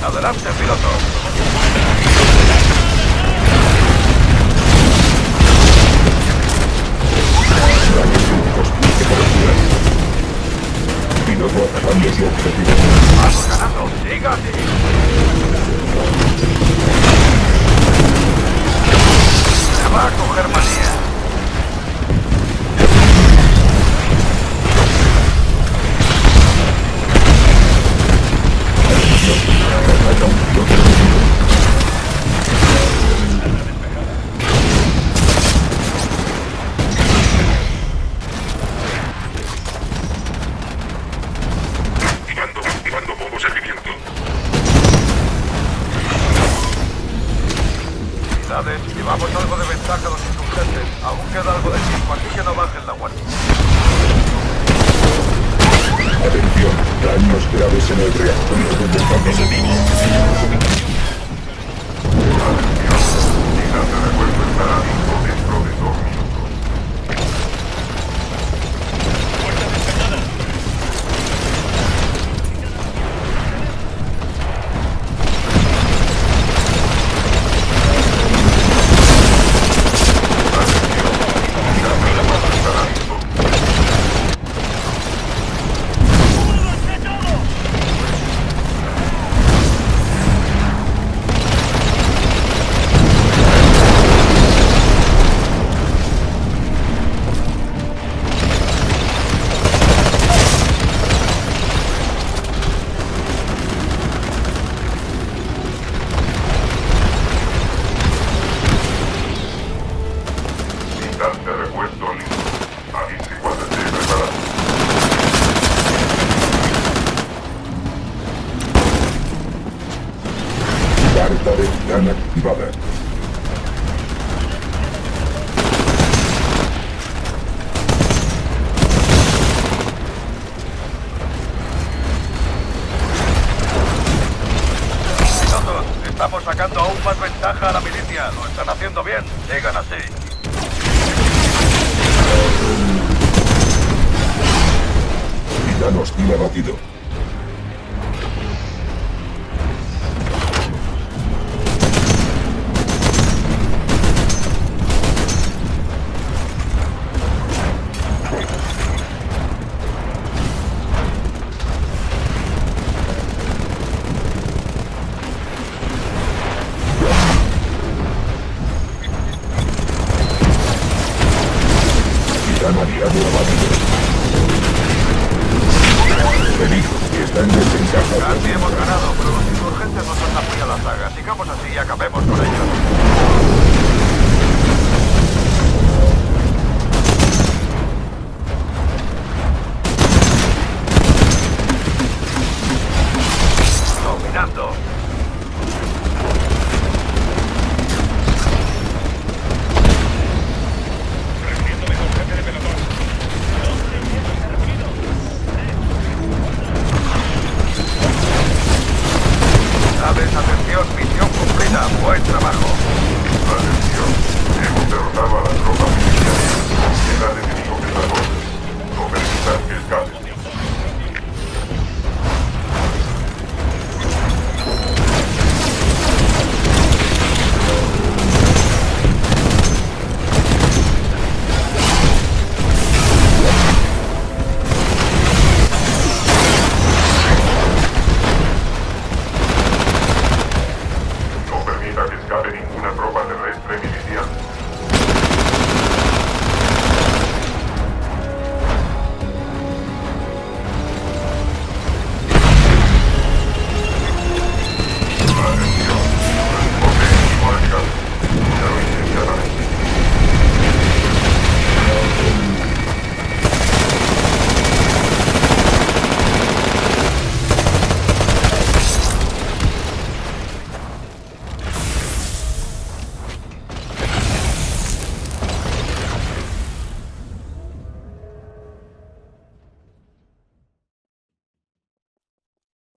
Adelante, piloto. Daños críticos. ¿Qué coberturas? Piloto atacando su objetivo. Vamos ganando. Siga así. Se va a coger manía. Ataca un piloto enemigo. Activando modo seguimiento. Unidades, llevamos algo de ventaja a los insurgentes. Aún queda algo de tiempo, así que no bajen la guardia. Atención, daños graves en el reactor de desarrollo. Unidad de refuerzo estará listo dentro de 2 minutos. De repuesto listo. Agente preparado. Carta de plan activada. Pilotos, estamos sacando aún más ventaja a la milicia. Lo están haciendo bien. Sigan así. Titán hostil abatido. Titán aliado abatido. Feliz, está en desventaja. Casi hemos ganado, pero los insurgentes nos han muy a la saga. Sigamos así y acabemos con ellos. Dominando. Naves, atención, misión cumplida. Buen trabajo. Atención, hemos derrotado a la tropa